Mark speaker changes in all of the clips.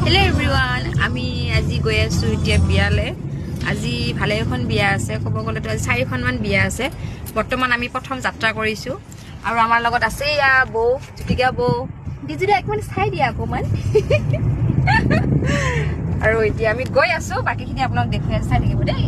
Speaker 1: Hello everyone, আমি আজি গৈ আছো এতিয়া বিয়ালে। আজি ভালে এখন বিয়া আছে, ক'ব গ'লে তো আজি 4খন মান বিয়া আছে। বৰ্তমান আমি প্ৰথম যাত্ৰা কৰিছো আৰু আমাৰ লগত আছে ইয়া বৌ, জুতিকা বৌ। দিজিৰা একমান চাই দিয়া অকমান। আৰু এতিয়া আমি গৈ আছো, বাকিখিনি আপোনাক দেখুৱাই চাই থাকিব দেই।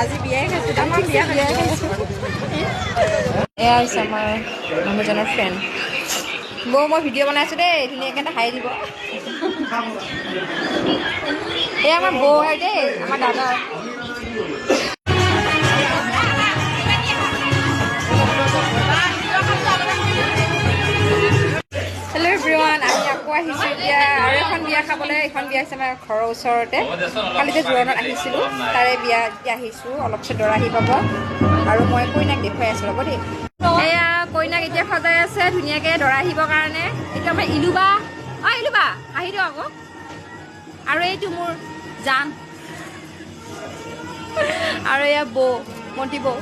Speaker 1: আজি বিয়াই খাইছো, তামাম বিয়া খাইছো। এয়া হৈছে আমাৰ মানুহজনৰ ফ্ৰেণ্ড। বৌ মই ভিডিঅ' বনাইছো দেই, ধুনীয়াকৈ এটা হাই দিব। এই আমাৰ বৌ হয় দেই, আমাৰ দাদা। হেল্ল' এভৰিৱান, আমি আকৌ আহিছোঁ এতিয়া আৰু এখন বিয়া খাবলৈ। এখন বিয়া হৈছে আমাৰ ঘৰৰ ওচৰতে। কালি যে জোৰণত আহিছিলোঁ, তাৰে বিয়া এতিয়া আহিছোঁ। অলপ পিছত দৰা আহি পাব আৰু মই কইনাক দেখুৱাই আছোঁ, ৰ'ব দেই। এয়া কইনাক এতিয়া সজাই আছে ধুনীয়াকৈ দৰা আহিবৰ কাৰণে। এতিয়া আমাৰ ইলুবা, ইলুবা আহি দিয়ক আকৌ। আৰু এইটো মোৰ জান, আৰু এয়া বৌ, মন্টি বৌ।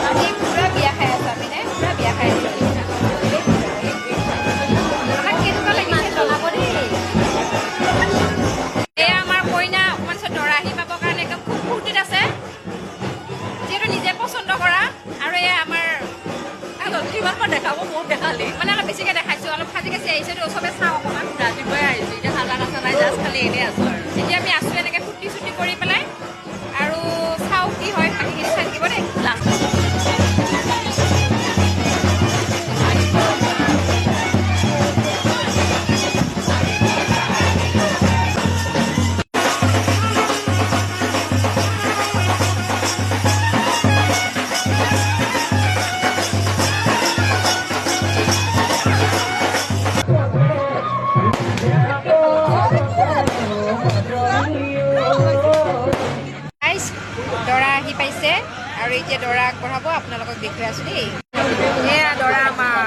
Speaker 1: আজি পুৰা বিয়া খাই আছোঁ আমি, পুৰা বিয়া খাই আছোঁ। এয়া আমাৰ কইনা অকণমান পিছত দৰা আহি পাবৰ কাৰণে একদম খুব ফূৰ্তিত আছে, যিহেতু নিজে পচন্দ কৰা। আৰু এয়া আমাৰ কিমান দেখাব, বহুত দেখালি মানে অলপ বেছিকৈ দেখাইছোঁ, অলপ সাজি কাচি আহিছোঁ। চবে চাওঁ অকণমান, ৰাতিপুৱাই আহিছোঁ, এতিয়া খালা নাচা নাই, জাষ্ট খালি এনেই আছোঁ আৰু। এতিয়া আমি আছোঁ এনেকৈ ফূৰ্তি চুৰ্তি কৰি পেলাই, আৰু চাওঁ কি হয়, বাকীখিনি চাই থাকিব দেই লাষ্টত। দৰা আহি পাইছে আৰু এতিয়া দৰা আগবঢ়াব, আপোনালোকক দেখুৱাই আছো দেই। এয়া দৰা আমাৰ।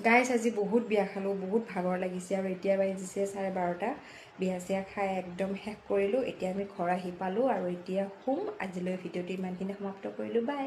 Speaker 1: গাইজ আজি বহুত বিয়া খালোঁ, বহুত ভাগৰ লাগিছে আৰু এতিয়া বাজিছে 12:30। বিয়া চিয়া খাই একদম শেষ কৰিলোঁ। এতিয়া আমি ঘৰ আহি পালোঁ আৰু এতিয়া শুম। আজিলৈ ভিডিঅ'টো ইমানখিনি সমাপ্ত কৰিলোঁ, বাই।